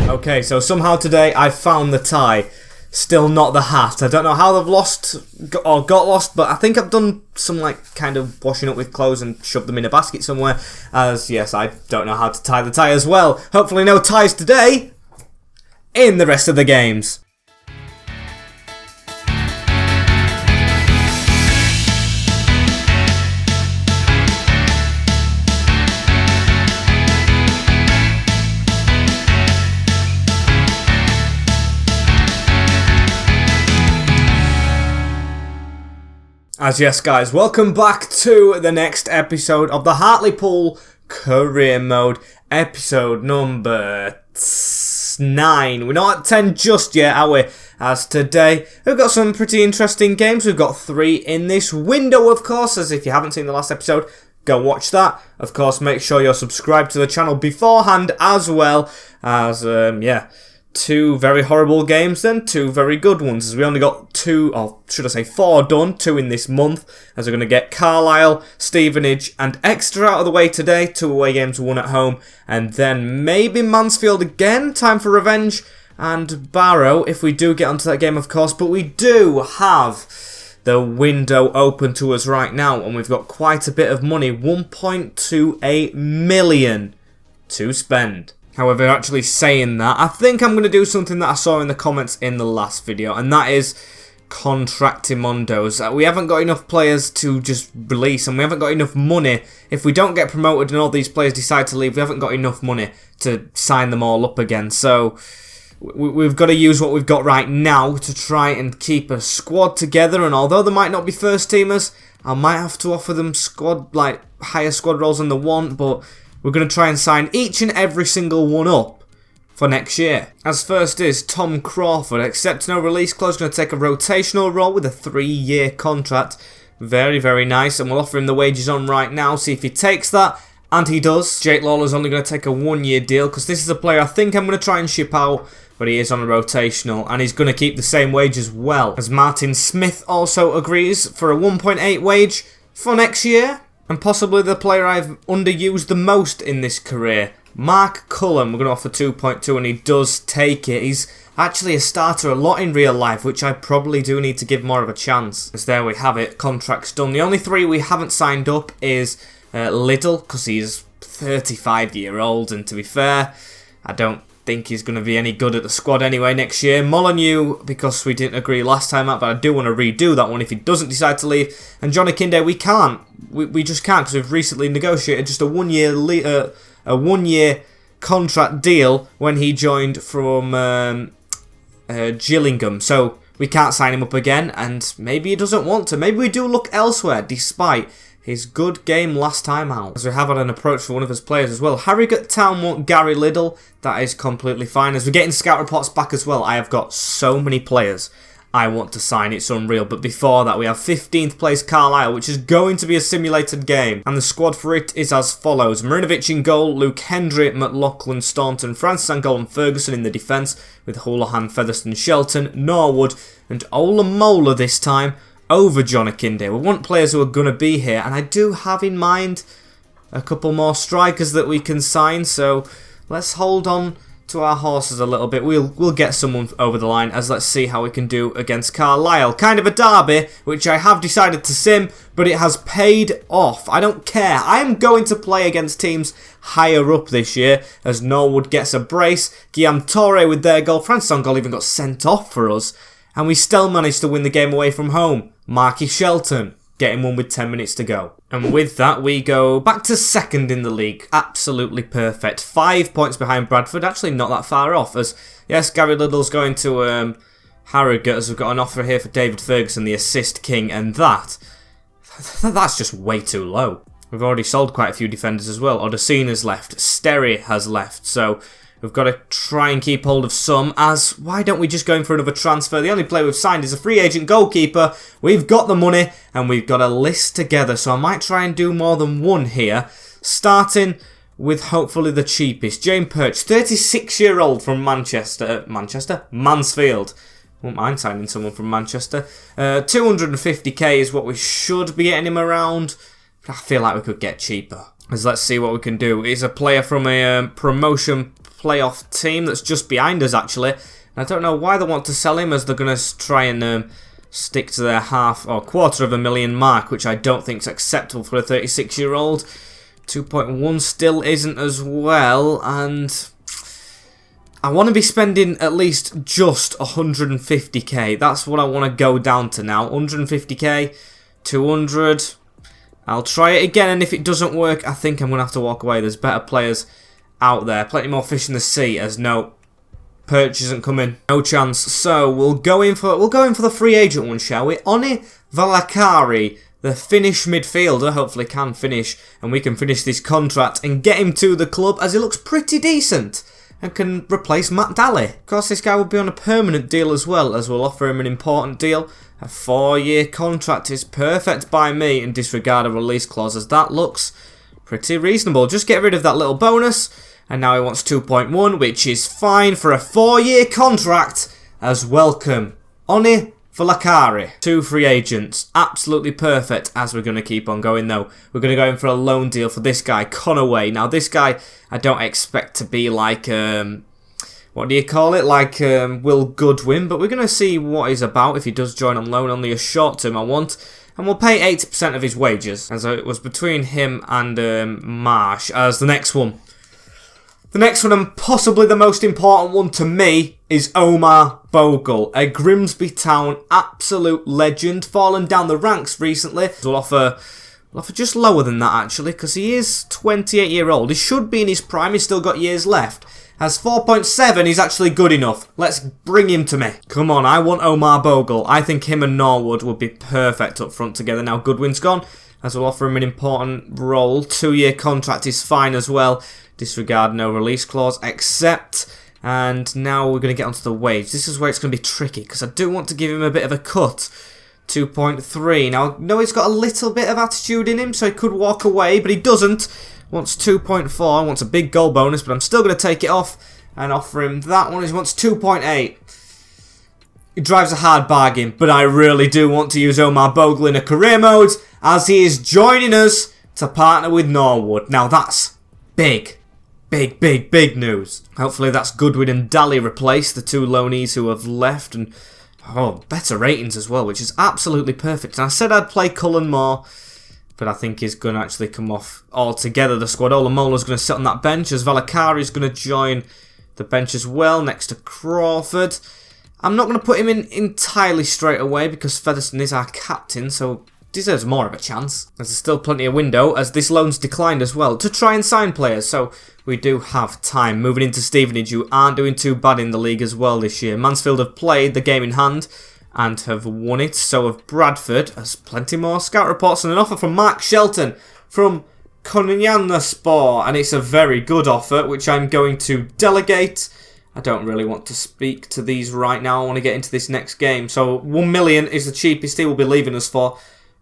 Okay, so somehow today I found the tie. Still not the hat. I don't know how they've lost or got lost, but I think I've done some like kind of washing up with clothes and shoved them in a basket somewhere. As yes, I don't know how to tie the tie as well. Hopefully no ties today in the rest of the games. As yes guys, welcome back to the next episode of the Hartlepool Career Mode, episode number 9. We're not at 10 just yet, are we? As today, we've got some pretty interesting games. We've got 3 in this window, of course, as if you haven't seen the last episode, go watch that. Of course, make sure you're subscribed to the channel beforehand as well, as, 2 very horrible games, then 2 very good ones, as we only got 2, or should I say 4 done, 2 in this month, as we're going to get Carlisle, Stevenage and Exeter out of the way today, 2 away games, 1 at home, and then maybe Mansfield again, time for revenge, and Barrow, if we do get onto that game of course, but we do have the window open to us right now, and we've got quite a bit of money, 1.28 million to spend. However, actually saying that, I think I'm going to do something that I saw in the comments in the last video, and that is contractimondos. We haven't got enough players to just release, and we haven't got enough money. If we don't get promoted and all these players decide to leave, we haven't got enough money to sign them all up again. So we've got to use what we've got right now to try and keep a squad together, and although they might not be first teamers, I might have to offer them higher squad roles than they want, but we're going to try and sign each and every single one up for next year. As first is Tom Crawford, accept no release clause, going to take a rotational role with a 3-year contract. Very, very nice, and we'll offer him the wages on right now, see if he takes that, and he does. Jake Lawler's only going to take a 1-year deal, because this is a player I think I'm going to try and ship out, but he is on a rotational, and he's going to keep the same wage as well. As Martin Smith also agrees for a 1.8 wage for next year. And possibly the player I've underused the most in this career, Mark Cullen. We're going to offer 2.2 and he does take it. He's actually a starter a lot in real life, which I probably do need to give more of a chance. As there we have it, contracts done. The only 3 we haven't signed up is Liddell, because he's 35-year-old, and to be fair, I don't think he's going to be any good at the squad anyway next year. Molyneux, because we didn't agree last time out, but I do want to redo that one if he doesn't decide to leave. And Johnny Kinde, we can't. We just can't, because we've recently negotiated just a 1-year contract deal when he joined from Gillingham. So we can't sign him up again, and maybe he doesn't want to. Maybe we do look elsewhere, despite his good game last time out. As we have had an approach for one of his players as well. Harrogate Town want Gary Liddell. That is completely fine. As we're getting scout reports back as well, I have got so many players I want to sign. It's unreal. But before that, we have 15th place Carlisle, which is going to be a simulated game. And the squad for it is as follows. Marinovic in goal, Luke Hendry, McLaughlin, Staunton, Francis Angol and Ferguson in the defence, with Houlihan, Featherstone, Shelton, Norwood and Ola Mola this time over Johnny Kinde. We want players who are going to be here, and I do have in mind a couple more strikers that we can sign, so let's hold on to our horses a little bit. We'll get someone over the line, as let's see how we can do against Carlisle. Kind of a derby, which I have decided to sim, but it has paid off. I don't care. I am going to play against teams higher up this year, as Norwood gets a brace, Guillaume Torre with their goal, Francis Angol even got sent off for us, and we still managed to win the game away from home. Marky Shelton getting one with 10 minutes to go. And with that, we go back to 2nd in the league. Absolutely perfect. 5 points behind Bradford. Actually not that far off, as yes, Gary Liddell's going to Harrogate, as we've got an offer here for David Ferguson, the assist king, and that's just way too low. We've already sold quite a few defenders as well. Odesina's left. Sterry has left, so we've got to try and keep hold of some, as why don't we just go in for another transfer? The only player we've signed is a free agent goalkeeper. We've got the money, and we've got a list together, so I might try and do more than one here. Starting with hopefully the cheapest. James Perch, 36-year-old from Mansfield. Won't mind signing someone from Manchester. 250k is what we should be getting him around. I feel like we could get cheaper. Let's see what we can do. He's a player from a promotion playoff team that's just behind us, actually. And I don't know why they want to sell him, as they're going to try and stick to their half or $250,000 mark, which I don't think is acceptable for a 36-year-old. 2.1 still isn't as well, and I want to be spending at least just 150k. That's what I want to go down to now. 150k, 200. I'll try it again, and if it doesn't work, I think I'm going to have to walk away. There's better players out there. Plenty more fish in the sea, as no purchase isn't coming. No chance. So we'll go in for the free agent one, shall we? Onni Valakari, the Finnish midfielder, hopefully can finish, and we can finish this contract and get him to the club, as he looks pretty decent and can replace Matt Daly. Of course, this guy will be on a permanent deal as well, as we'll offer him an important deal. A 4-year contract is perfect by me, and disregard a release clause, as that looks pretty reasonable. Just get rid of that little bonus, and now he wants 2.1, which is fine for a 4-year contract as welcome. Onni Valakari. 2 free agents. Absolutely perfect, as we're going to keep on going though. We're going to go in for a loan deal for this guy, Conaway. Now this guy, I don't expect to be like, what do you call it? Like Will Goodwin, but we're going to see what he's about if he does join on loan. Only a short term I want. And we'll pay 80% of his wages, as it was between him and Marsh as the next one. The next one, and possibly the most important one to me, is Omar Bogle, a Grimsby Town absolute legend, fallen down the ranks recently. We'll offer just lower than that, actually, because he is 28-year-old. He should be in his prime. He's still got years left. Has 4.7, he's actually good enough. Let's bring him to me. Come on, I want Omar Bogle. I think him and Norwood would be perfect up front together. Now Goodwin's gone, as we'll offer him an important role. 2-year contract is fine as well. Disregard no release clause, accept. And now we're going to get onto the wage. This is where it's going to be tricky, because I do want to give him a bit of a cut. 2.3. Now, I know he's got a little bit of attitude in him, so he could walk away, but he doesn't. Wants 2.4, wants a big goal bonus, but I'm still going to take it off and offer him that one. He wants 2.8. He drives a hard bargain, but I really do want to use Omar Bogle in a career mode, as he is joining us to partner with Norwood. Now, that's big. Big news. Hopefully that's Goodwin and Daly replaced, the 2 loanees who have left, and better ratings as well, which is absolutely perfect. And I said I'd play Cullen more, but I think he's going to actually come off altogether. The squad, Olamola's going to sit on that bench, as Valakari's going to join the bench as well, next to Crawford. I'm not going to put him in entirely straight away, because Featherstone is our captain, so deserves more of a chance. There's still plenty of window, as this loan's declined as well, to try and sign players, so we do have time. Moving into Stevenage, who aren't doing too bad in the league as well this year. Mansfield have played the game in hand and have won it, so have Bradford. Has plenty more scout reports and an offer from Mark Shelton from Konyaspor, and it's a very good offer, which I'm going to delegate. I don't really want to speak to these right now. I want to get into this next game. So 1 million is the cheapest he will be leaving us for.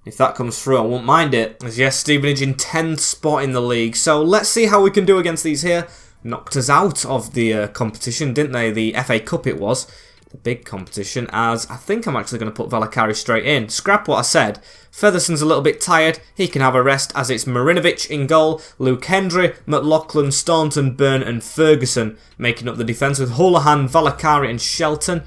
If that comes through, I won't mind it. As yes, Stevenage in 10th spot in the league. So let's see how we can do against these here. Knocked us out of the competition, didn't they? The FA Cup it was. The big competition, as I think I'm actually going to put Valakari straight in. Scrap what I said. Featherston's a little bit tired. He can have a rest, as it's Marinovic in goal. Luke Hendry, McLaughlin, Staunton, Byrne and Ferguson making up the defence, with Houlihan, Valakari and Shelton.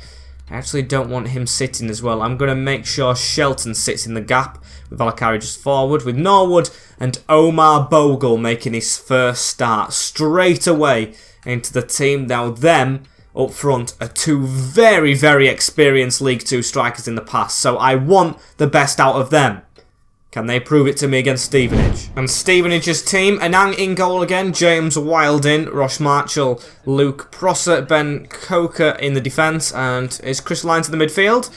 I actually don't want him sitting as well. I'm going to make sure Shelton sits in the gap, with Valakari just forward, with Norwood and Omar Bogle making his first start straight away into the team. Now them up front are 2 very experienced League 2 strikers in the past, so I want the best out of them. Can they prove it to me against Stevenage? And Stevenage's team, Anang in goal again, James Wilding, Ross Marshall, Luke Prosser, Ben Coker in the defence, and is Chris Lyons in the midfield?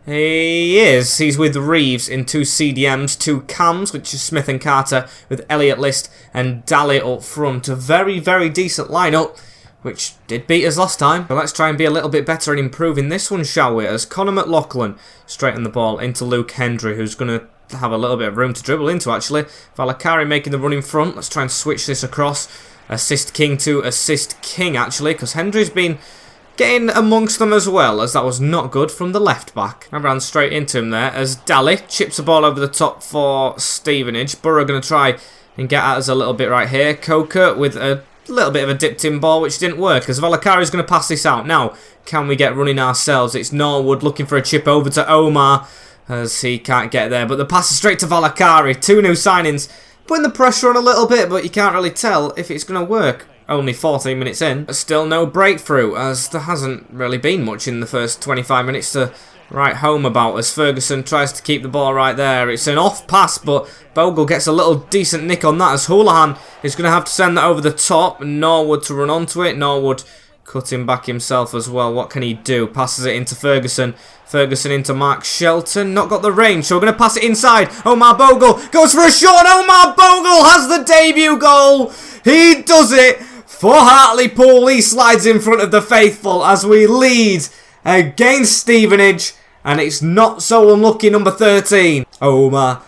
He is. He's with Reeves in 2 CDMs, 2 cams, which is Smith and Carter, with Elliott List and Daly up front. A very decent lineup, which did beat us last time. But let's try and be a little bit better and improve in this one, shall we? As Connor McLaughlin straighten the ball into Luke Hendry, who's going to have a little bit of room to dribble into, actually. Valakari making the run in front. Let's try and switch this across. Assist King to assist King, actually, because Hendry's been getting amongst them as well, as that was not good from the left back. I ran straight into him there, as Daly chips the ball over the top for Stevenage. Borough going to try and get at us a little bit right here. Coker with a little bit of a dipped-in ball, which didn't work, as Valakari's going to pass this out. Now, can we get running ourselves? It's Norwood looking for a chip over to Omar, as he can't get there. But the pass is straight to Valakari. 2 new signings, putting the pressure on a little bit, but you can't really tell if it's going to work. Only 14 minutes in, but still no breakthrough, as there hasn't really been much in the first 25 minutes to write home about, as Ferguson tries to keep the ball right there. It's an off pass, but Bogle gets a little decent nick on that, as Houlihan is going to have to send that over the top. Norwood to run onto it. Norwood cutting back himself as well. What can he do? Passes it into Ferguson. Ferguson into Mark Shelton. Not got the range, so we're going to pass it inside. Omar Bogle goes for a shot. Omar Bogle has the debut goal. He does it for Hartlepool. He slides in front of the faithful as we lead against Stevenage. And it's not so unlucky, number 13. Omar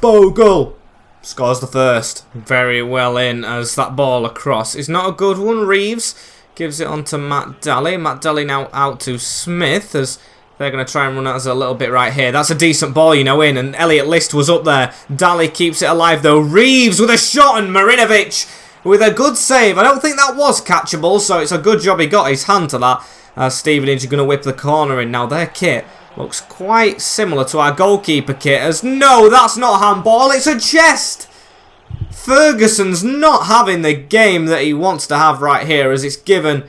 Bogle scores the first. Very well in, as that ball across is not a good one. Reeves gives it on to Matt Daly. Matt Daly now out to Smith, as they're going to try and run at us a little bit right here. That's a decent ball, you know, in, and Elliot List was up there. Daly keeps it alive though. Reeves with a shot, and Marinovic with a good save. I don't think that was catchable, so it's a good job he got his hand to that. As Stevenage are going to whip the corner in. Now their kit looks quite similar to our goalkeeper kit, as no, that's not a handball, it's a chest. Ferguson's not having the game that he wants to have right here, as it's given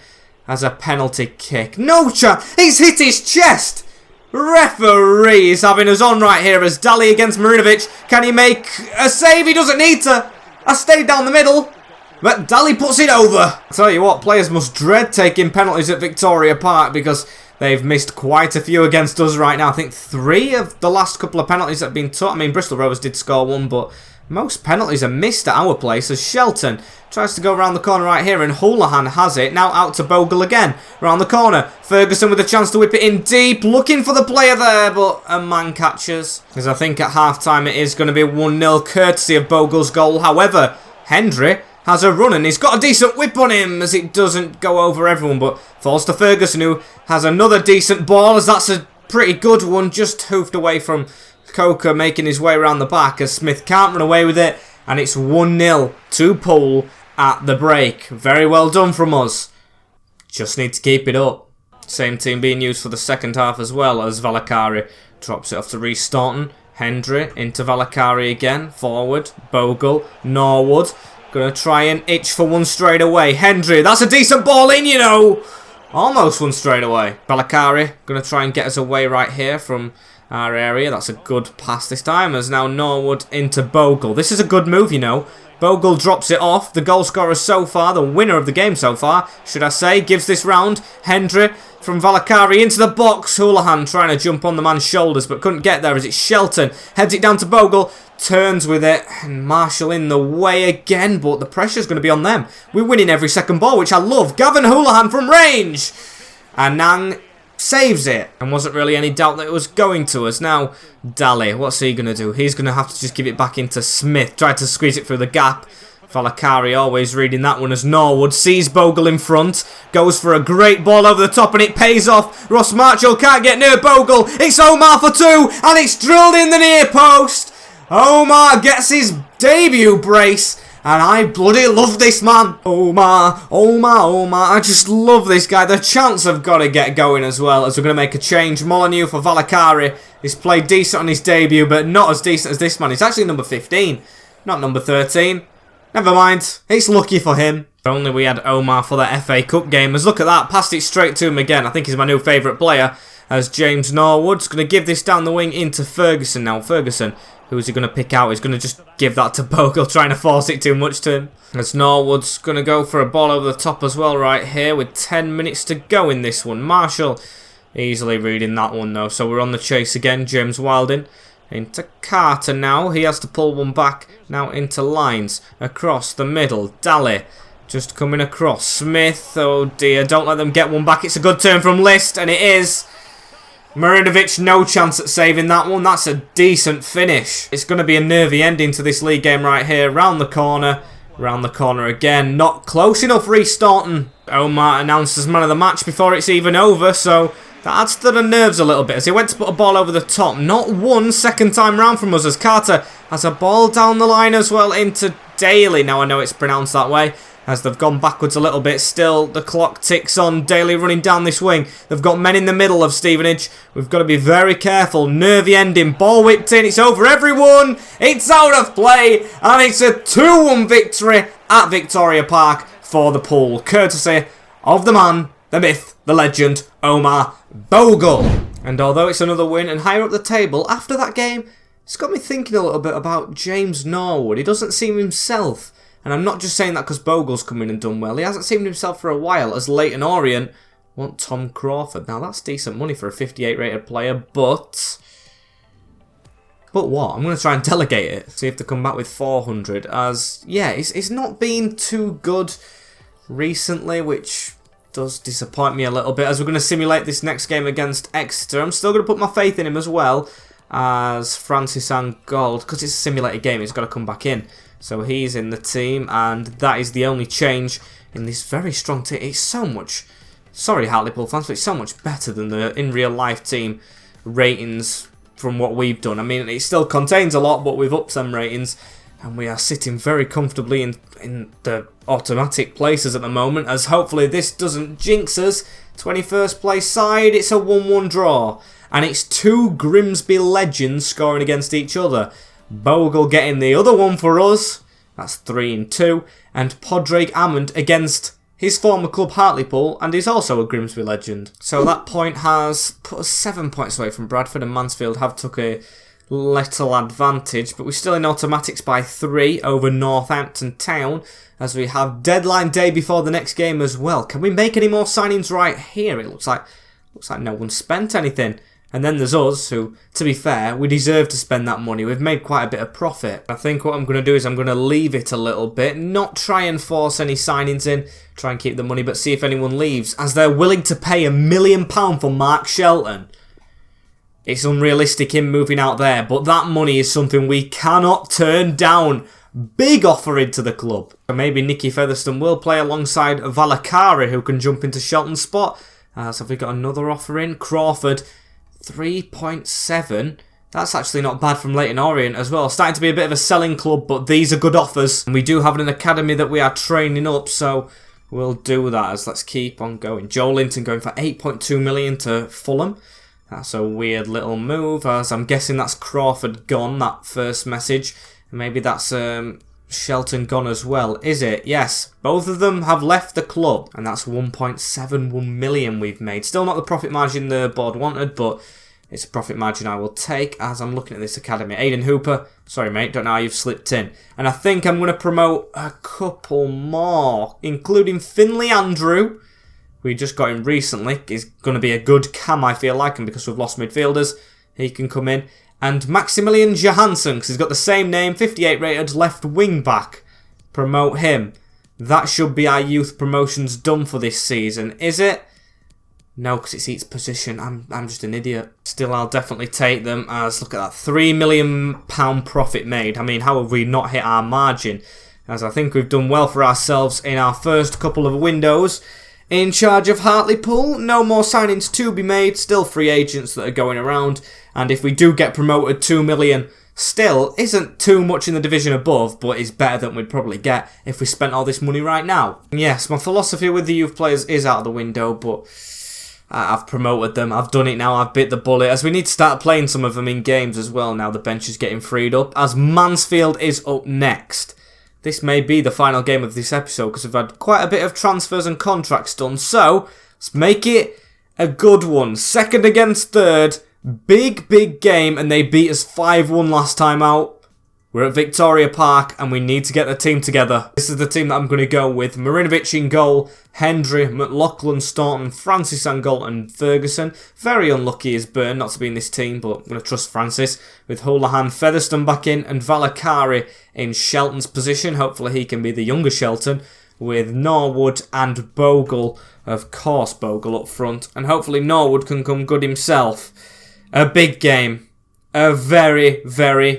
as a penalty kick. No chance, he's hit his chest. Referee is having us on right here, as Daly against Marinovic. Can he make a save? He doesn't need to. I stayed down the middle, but Daly puts it over. I tell you what, players must dread taking penalties at Victoria Park, because they've missed quite a few against us right now. I think 3 of the last couple of penalties that have been took. I mean, Bristol Rovers did score 1, but most penalties are missed at our place, as Shelton tries to go around the corner right here, and Houlihan has it. Now out to Bogle again, around the corner. Ferguson with a chance to whip it in deep, looking for the player there, but a man catches. Because I think at half-time it is going to be 1-0, courtesy of Bogle's goal. However, Hendry has a run, and he's got a decent whip on him, as it doesn't go over everyone, but falls to Ferguson, who has another decent ball, as that's a pretty good one, just hoofed away from Coker, making his way around the back, as Smith can't run away with it, and it's 1-0 to Poole at the break. Very well done from us. Just need to keep it up. Same team being used for the second half as well, as Valakari drops it off to Rhys Staunton. Hendry into Valakari again, forward, Bogle, Norwood. Going to try and itch for one straight away. Hendry, that's a decent ball in, you know. Almost one straight away. Valakari going to try and get us away right here from our area. That's a good pass this time, as now Norwood into Bogle. This is a good move, you know. Bogle drops it off. The goal scorer so far, the winner of the game so far, should I say, gives this round. Hendry from Valakari into the box. Houlihan trying to jump on the man's shoulders, but couldn't get there, as it's Shelton. Heads it down to Bogle. Turns with it, and Marshall in the way again, but the pressure's going to be on them. We're winning every second ball, which I love. Gavin Houlihan from range, and Nang saves it, and wasn't really any doubt that it was going to us. Now Daly, what's he going to do? He's going to have to just give it back into Smith. Tried to squeeze it through the gap. Valakari always reading that one, as Norwood sees Bogle in front, goes for a great ball over the top, and it pays off. Ross Marshall can't get near Bogle. It's Omar for 2, and it's drilled in the near post. Omar gets his debut brace, and I bloody love this man. Omar. I just love this guy. The chants have got to get going as well, as we're going to make a change. Molyneux for Valakari. He's played decent on his debut, but not as decent as this man. He's actually number 15, not number 13. Never mind. It's lucky for him. If only we had Omar for the FA Cup game. As look at that. Passed it straight to him again. I think he's my new favourite player, as James Norwood's going to give this down the wing into Ferguson now. Ferguson, who is he going to pick out? He's going to just give that to Bogle, trying to force it too much to him. As Norwood's going to go for a ball over the top as well right here, with 10 minutes to go in this one. Marshall easily reading that one though, so we're on the chase again. James Wilding into Carter now. He has to pull one back now into Lines. Across the middle. Daly just coming across. Smith, oh dear, don't let them get one back. It's a good turn from List, and it is. Marinovic, no chance at saving that one. That's a decent finish. It's going to be a nervy ending to this league game right here. Round the corner. Round the corner again. Not close enough, Rhys Staunton. Omar announced as man of the match before it's even over, so That adds to the nerves a little bit as he went to put a ball over the top. Not one second time round from us as Carter has a ball down the line as well into Daly. Now I know it's pronounced that way as they've gone backwards a little bit. Still, the clock ticks on. Daly running down this wing. They've got men in the middle of Stevenage. We've got to be very careful. Nervy ending. Ball whipped in. It's over everyone. It's out of play. And it's a 2-1 victory at Victoria Park for the Pool. Courtesy of the man, the myth, the legend, Omar Bogle. And although it's another win and higher up the table, after that game, it's got me thinking a little bit about James Norwood. He doesn't seem himself. And I'm not just saying that because Bogle's come in and done well. He hasn't seemed himself for a while as Leyton Orient want Tom Crawford. Now that's decent money for a 58 rated player, but what? I'm going to try and delegate it. See if they come back with 400 as, yeah, it's not been too good recently, which does disappoint me a little bit as we're going to simulate this next game against Exeter. I'm still going to put my faith in him as well as Francis and Gold because it's a simulated game. He's got to come back in. So he's in the team, and that is the only change in this very strong team. It's so much, sorry Hartlepool fans, but it's so much better than the in real life team ratings from what we've done. I mean, it still contains a lot, but we've upped some ratings, and we are sitting very comfortably in the automatic places at the moment, as hopefully this doesn't jinx us. 21st place side, it's a 1-1 draw, and it's two Grimsby legends scoring against each other. Bogle getting the other one for us, that's 3-2, and Padraig Amond against his former club Hartlepool, and he's also a Grimsby legend. So that point has put us 7 points away from Bradford, and Mansfield have took a little advantage, but we're still in automatics by 3 over Northampton Town, as we have deadline day before the next game as well. Can we make any more signings right here? It looks like no one spent anything. And then there's us, who, to be fair, we deserve to spend that money. We've made quite a bit of profit. I think what I'm going to do is I'm going to leave it a little bit, not try and force any signings in, try and keep the money, but see if anyone leaves, as they're willing to pay £1 million for Mark Shelton. It's unrealistic him moving out there, but that money is something we cannot turn down. Big offer into the club. Maybe Nicky Featherstone will play alongside Valakari, who can jump into Shelton's spot. So have we got another offer in? Crawford. 3.7. That's actually not bad from Leyton Orient as well. Starting to be a bit of a selling club, but these are good offers. And we do have an academy that we are training up, so we'll do that as let's keep on going. Joe Linton going for 8.2 million to Fulham. That's a weird little move, as I'm guessing that's Crawford gone, that first message. Maybe that's Shelton gone as well, is it? Yes, both of them have left the club, and that's 1.71 million we've made. Still not the profit margin the board wanted, but it's a profit margin I will take as I'm looking at this academy. Aidan Hooper, sorry mate, don't know how you've slipped in. And I think I'm going to promote a couple more, including Finley Andrew. We just got him recently. He's going to be a good cam, I feel like, and because we've lost midfielders, he can come in. And Maximilian Johansson, because he's got the same name, 58 rated left wing back. Promote him. That should be our youth promotions done for this season, is it? No, because it's each position. I'm just an idiot. Still, I'll definitely take them as, look at that, £3 million profit made. I mean, how have we not hit our margin? As I think we've done well for ourselves in our first couple of windows. In charge of Hartlepool, no more signings to be made, still free agents that are going around, and if we do get promoted, 2 million still isn't too much in the division above, but is better than we'd probably get if we spent all this money right now. Yes, my philosophy with the youth players is out of the window, but I've promoted them, I've done it now, I've bit the bullet, as we need to start playing some of them in games as well now the bench is getting freed up, as Mansfield is up next. This may be the final game of this episode because we've had quite a bit of transfers and contracts done. So, let's make it a good one. Second against third. Big game, and they beat us 5-1 last time out. We're at Victoria Park, and we need to get the team together. This is the team that I'm going to go with. Marinovic in goal, Hendry, McLaughlin, Staunton, Francis Angolt and Ferguson. Very unlucky is Byrne not to be in this team, but I'm going to trust Francis. With Houlihan, Featherstone back in, and Valakari in Shelton's position. Hopefully he can be the younger Shelton. With Norwood and Bogle, of course Bogle up front. And hopefully Norwood can come good himself. A big game. A very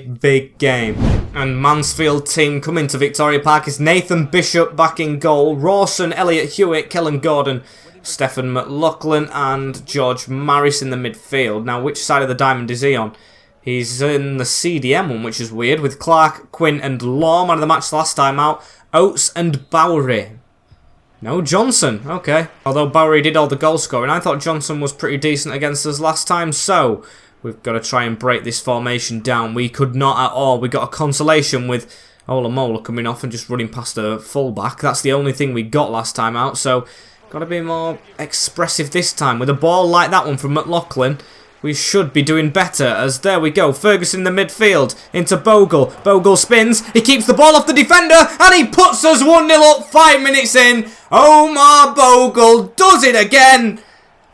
big game. And Mansfield team coming to Victoria Park is Nathan Bishop back in goal, Rawson, Elliot Hewitt, Kellen Gordon, Stephen McLaughlin and George Maris in the midfield. Now, which side of the diamond is he on? He's in the CDM one, which is weird, with Clark, Quinn and Law, man of the match last time out. Oates and Bowery. No, Johnson. Okay. Although Bowery did all the goal scoring, I thought Johnson was pretty decent against us last time, so we've got to try and break this formation down. We could not at all. We got a consolation with Ola Mola coming off and just running past a fullback. That's the only thing we got last time out, so got to be more expressive this time. With a ball like that one from McLaughlin, we should be doing better, as there we go. Ferguson in the midfield, into Bogle. Bogle spins, he keeps the ball off the defender, and he puts us 1-0 up 5 minutes in. Omar Bogle does it again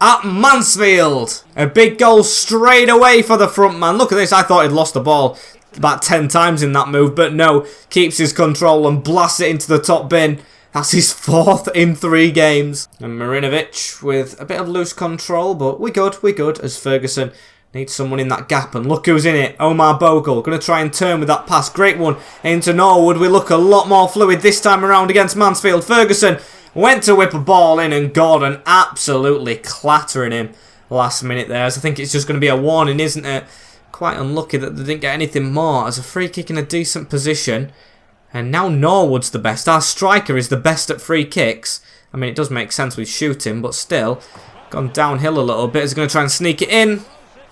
at Mansfield. A big goal straight away for the front man. Look at this, I thought he'd lost the ball about 10 times in that move, but no, keeps his control and blasts it into the top bin. That's his 4th in 3 games. And Marinovic with a bit of loose control, but we're good, as Ferguson needs someone in that gap. And look who's in it, Omar Bogle. Going to try and turn with that pass. Great one into Norwood. We look a lot more fluid this time around against Mansfield. Ferguson went to whip a ball in, and Gordon absolutely clattering him last minute there. So I think it's just going to be a warning, isn't it? Quite unlucky that they didn't get anything more, as a free kick in a decent position. And now Norwood's the best. Our striker is the best at free kicks. I mean, it does make sense with shooting, but still, gone downhill a little bit. He's going to try and sneak it in.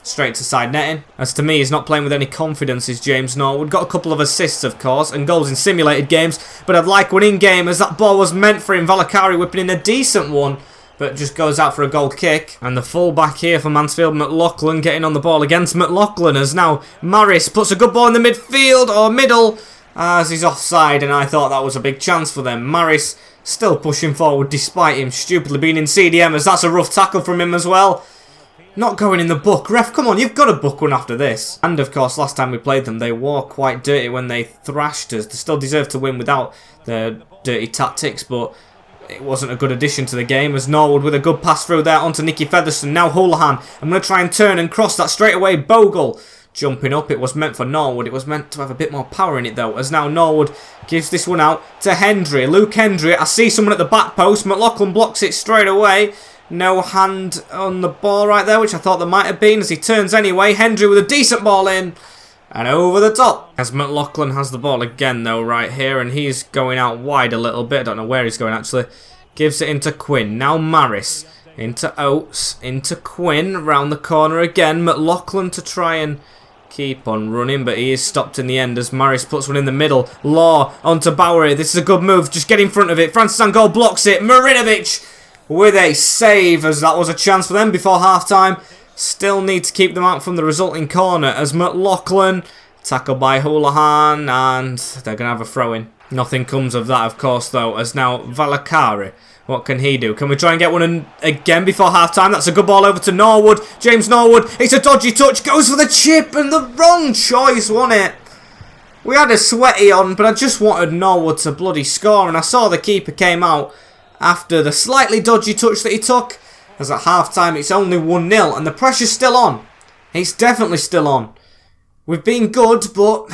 Straight to side netting. As to me, he's not playing with any confidence, is James Norwood. Got a couple of assists, of course, and goals in simulated games. But I'd like one in-game, as that ball was meant for him. Valakari whipping in a decent one, but just goes out for a goal kick. And the full-back here for Mansfield, McLaughlin, getting on the ball against McLaughlin, as now Maris puts a good ball in the midfield, or middle, as he's offside, and I thought that was a big chance for them. Maris still pushing forward despite him stupidly being in CDM, as that's a rough tackle from him as well. Not going in the book. Ref, come on, you've got to book one after this. And of course, last time we played them, they were quite dirty when they thrashed us. They still deserve to win without their dirty tactics, but it wasn't a good addition to the game, as Norwood with a good pass through there onto Nicky Featherstone. Now Houlihan. I'm going to try and turn and cross that straight away. Bogle jumping up. It was meant for Norwood. It was meant to have a bit more power in it, though, as now Norwood gives this one out to Hendry. Luke Hendry. I see someone at the back post. McLaughlin blocks it straight away. No hand on the ball right there, which I thought there might have been, as he turns anyway. Hendry with a decent ball in. And over the top. As McLaughlin has the ball again, though, right here. And he's going out wide a little bit. I don't know where he's going, actually. Gives it into Quinn. Now Maris. Into Oates. Into Quinn. Round the corner again. McLaughlin to try and keep on running, but he is stopped in the end as Maris puts one in the middle. Law onto Bowery. This is a good move. Just get in front of it. Francis Angol blocks it. Marinovic with a save, as that was a chance for them before half-time. Still need to keep them out from the resulting corner, as McLaughlin tackled by Houlihan, and they're going to have a throw-in. Nothing comes of that, of course, though, as now Valakari. What can he do? Can we try and get one in again before half-time? That's a good ball over to Norwood. James Norwood. It's a dodgy touch. Goes for the chip, and the wrong choice, wasn't it? We had a sweaty on, but I just wanted Norwood to bloody score, and I saw the keeper came out after the slightly dodgy touch that he took. As at half-time, it's only 1-0, and the pressure's still on. It's definitely still on. We've been good, but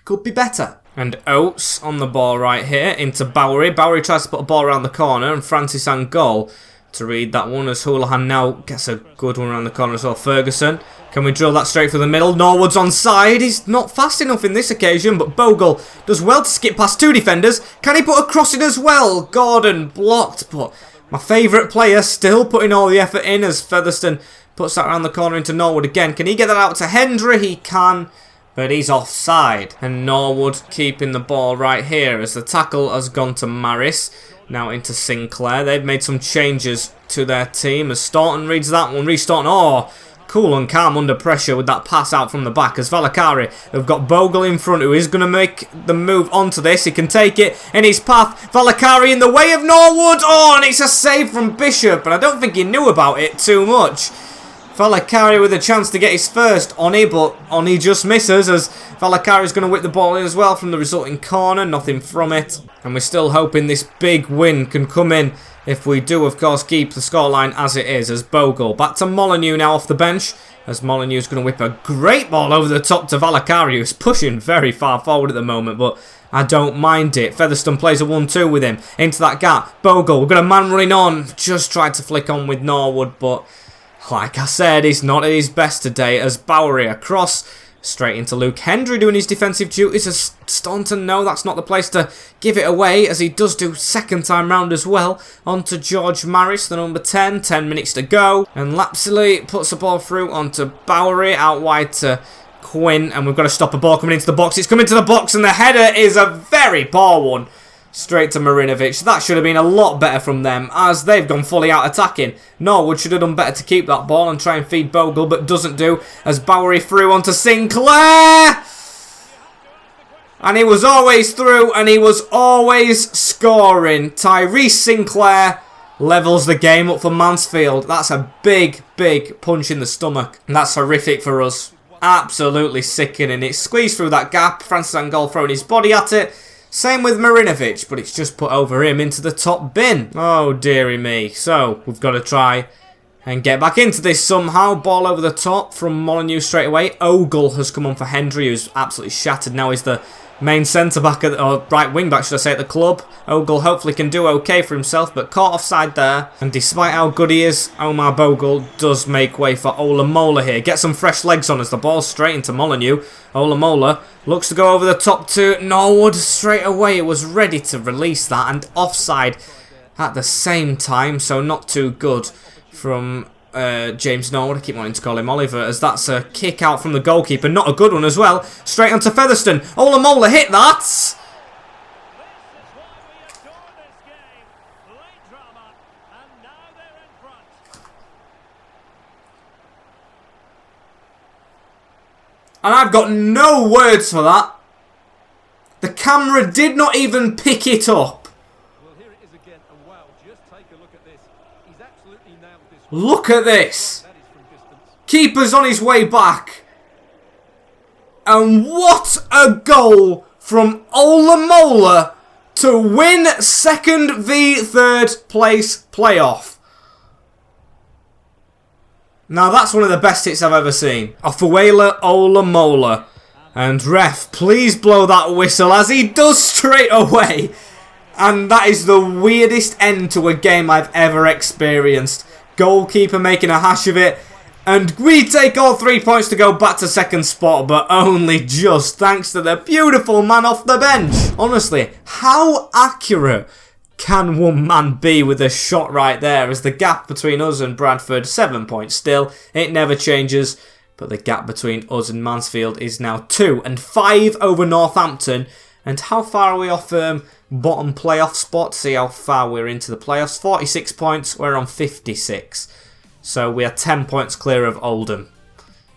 could be better. And Oates on the ball right here into Bowery. Bowery tries to put a ball around the corner, and Francis Angol to read that one, as Houlihan now gets a good one around the corner as well. Ferguson, can we drill that straight through the middle? Norwood's onside. He's not fast enough in this occasion, but Bogle does well to skip past 2 defenders. Can he put a cross in as well? Gordon blocked, but my favourite player still putting all the effort in, as Featherstone puts that around the corner into Norwood again. Can he get that out to Hendry? He can, but he's offside. And Norwood keeping the ball right here, as the tackle has gone to Maris. Now into Sinclair. They've made some changes to their team, as Staunton reads that one. Reece Staunton, oh, cool and calm under pressure with that pass out from the back, as Valakari have got Bogle in front, who is going to make the move onto this. He can take it in his path. Valakari in the way of Norwood. Oh, and it's a save from Bishop, and I don't think he knew about it too much. Valakari with a chance to get his first Oni, but Oni just misses, as Valakari is going to whip the ball in as well from the resulting corner. Nothing from it. And we're still hoping this big win can come in if we do, of course, keep the scoreline as it is, as Bogle. Back to Molyneux now off the bench, as Molyneux is going to whip a great ball over the top to Valakari, who's pushing very far forward at the moment, but I don't mind it. Featherstone plays a 1-2 with him. Into that gap. Bogle, we've got a man running on. Just tried to flick on with Norwood, but like I said, he's not at his best today. As Bowery across, straight into Luke Hendry doing his defensive duties. As Staunton, no, that's not the place to give it away, as he does do second time round as well. On to George Maris, the number 10. 10 minutes to go. And Lapsley puts the ball through onto Bowery, out wide to Quinn, and we've got to stop a ball coming into the box. It's coming to the box, and the header is a very poor one. Straight to Marinovic. That should have been a lot better from them, as they've gone fully out attacking. Norwood should have done better to keep that ball and try and feed Bogle, but doesn't do, as Bowery threw onto Sinclair. And he was always through, and he was always scoring. Tyrese Sinclair levels the game up for Mansfield. That's a big, big punch in the stomach. And that's horrific for us. Absolutely sickening. It's squeezed through that gap. Francis Angol throwing his body at it. Same with Marinovic, but it's just put over him into the top bin. Oh, dearie me. So, we've got to try and get back into this somehow. Ball over the top from Molyneux straight away. Ogle has come on for Hendry, who's absolutely shattered. Now he's the main centre-back, or right wing-back, should I say, at the club. Ogle hopefully can do okay for himself, but caught offside there. And despite how good he is, Omar Bogle does make way for Olamola here. Get some fresh legs on as the ball's straight into Molyneux. Olamola looks to go over the top to Norwood straight away. It was ready to release that, and offside at the same time, so not too good from James Norwood. I keep wanting to call him Oliver, as that's a kick out from the goalkeeper. Not a good one as well. Straight onto Featherstone. Olamola hit that. And I've got no words for that. The camera did not even pick it up. Well, here it is again, and wow, just take a look at this. He's absolutely nailed this. Look at this. Keeper's on his way back. And what a goal from Olamola to win second v third place playoff. Now that's one of the best hits I've ever seen. Ofuela Olamola. And ref, please blow that whistle, as he does straight away. And that is the weirdest end to a game I've ever experienced. Goalkeeper making a hash of it. And we take all 3 points to go back to second spot, but only just thanks to the beautiful man off the bench. Honestly, how accurate can one man be with a shot right there, as the gap between us and Bradford, 7 points still. It never changes, but the gap between us and Mansfield is now 2 and 5 over Northampton. And how far are we off bottom playoff spot? See how far we're into the playoffs. 46 points, we're on 56. So we are 10 points clear of Oldham.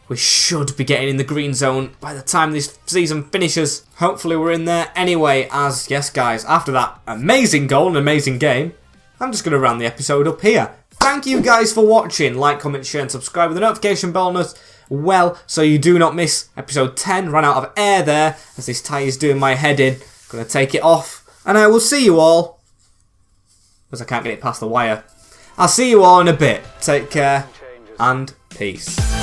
We should be getting in the green zone by the time this season finishes. Hopefully we're in there anyway, as, yes guys, after that amazing goal and amazing game, I'm just going to round the episode up here. Thank you guys for watching. Like, comment, share and subscribe with the notification bell on as well, so you do not miss episode 10. Ran out of air there, as this tie is doing my head in. Going to take it off, and I will see you all, because I can't get it past the wire. I'll see you all in a bit. Take care, and peace.